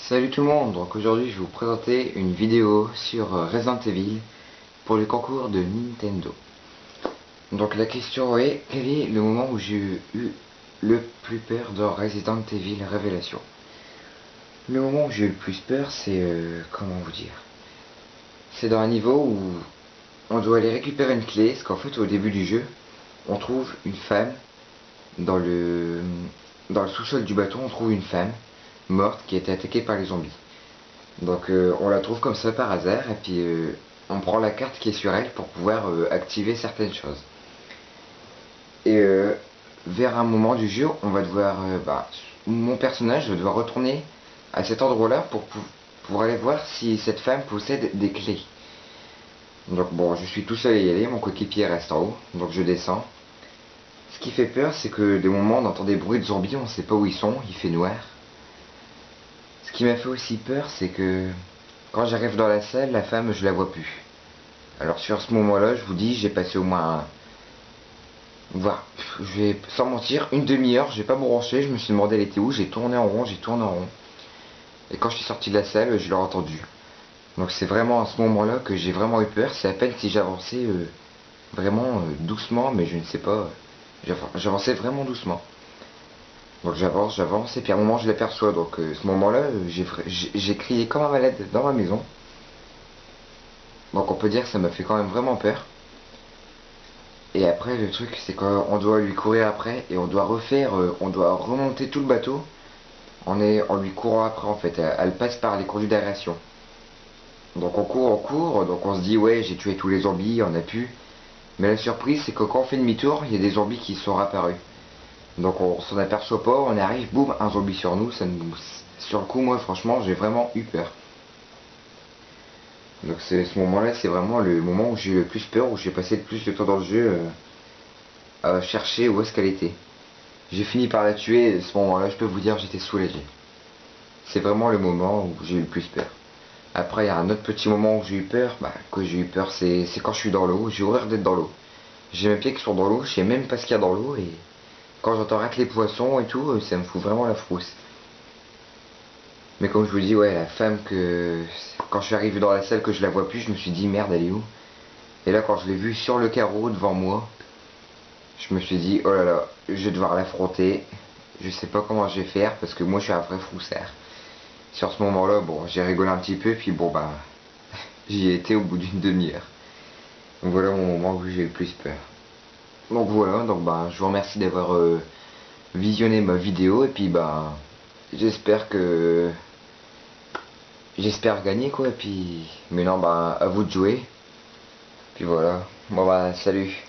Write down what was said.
Salut tout le monde, donc aujourd'hui je vais vous présenter une vidéo sur Resident Evil pour le concours de Nintendo. Donc la question est, quel est le moment où j'ai eu le plus peur dans Resident Evil Révélation? Le moment où j'ai eu le plus peur, c'est, comment vous dire? C'est dans un niveau où on doit aller récupérer une clé, parce qu'en fait au début du jeu, on trouve une femme dans le, dans le sous-sol du bateau, on trouve une femme morte qui a été attaquée par les zombies. Donc on la trouve comme ça par hasard et puis on prend la carte qui est sur elle pour pouvoir activer certaines choses. Et vers un moment du jeu, on va devoir, mon personnage va devoir retourner à cet endroit-là pour aller voir si cette femme possède des clés. Donc bon, je suis tout seul à y aller, mon coéquipier reste en haut, donc je descends. Ce qui fait peur, c'est que des moments on entend des bruits de zombies, on sait pas où ils sont, il fait noir. Ce qui m'a fait aussi peur, c'est que quand j'arrive dans la salle, la femme, je la vois plus. Alors sur ce moment-là, je vous dis, j'ai passé au moins, voilà, je vais sans mentir, une demi-heure, j'ai pas me branché, je me suis demandé elle était où, j'ai tourné en rond, j'ai tourné en rond. Et quand je suis sorti de la salle, je l'ai entendu. Donc c'est vraiment à ce moment-là que j'ai vraiment eu peur, c'est à peine si j'avançais vraiment doucement, mais je ne sais pas, j'avançais vraiment doucement. Donc j'avance, et puis à un moment je l'aperçois. Donc ce moment-là, j'ai crié comme un malade dans ma maison. Donc on peut dire que ça m'a fait quand même vraiment peur. Et après le truc c'est qu'on doit lui courir après et on doit refaire, on doit remonter tout le bateau en lui courant après en fait. Elle passe par les conduits d'aération. Donc on court, donc on se dit ouais j'ai tué tous les zombies, on a pu. Mais la surprise c'est que quand on fait demi-tour, il y a des zombies qui sont apparus. Donc on s'en aperçoit pas, on arrive, boum, un zombie sur nous, sur le coup moi franchement j'ai vraiment eu peur. Donc c'est ce moment-là, c'est vraiment le moment où j'ai eu le plus peur, où j'ai passé le plus de temps dans le jeu à chercher où est-ce qu'elle était. J'ai fini par la tuer, et à ce moment-là, je peux vous dire, j'étais soulagé. C'est vraiment le moment où j'ai eu le plus peur. Après, il y a un autre petit moment où j'ai eu peur, que j'ai eu peur, c'est quand je suis dans l'eau, j'ai horreur d'être dans l'eau. J'ai mes pieds qui sont dans l'eau, je sais même pas ce qu'il y a dans l'eau, et quand j'entends râler les poissons et tout, ça me fout vraiment la frousse. Mais comme je vous dis, ouais, la femme que... Quand je suis arrivé dans la salle que je la vois plus, je me suis dit, merde, elle est où? Et là, quand je l'ai vue sur le carreau devant moi, je me suis dit, oh là là, je vais devoir l'affronter. Je sais pas comment je vais faire parce que moi je suis un vrai froussard. Sur ce moment-là, bon, j'ai rigolé un petit peu, puis bon, j'y ai été au bout d'une demi-heure. Donc voilà mon moment où j'ai le plus peur. Donc voilà, donc je vous remercie d'avoir visionné ma vidéo, et puis j'espère que. J'espère gagner quoi, et puis. Mais non, à vous de jouer. Puis voilà. Bon salut.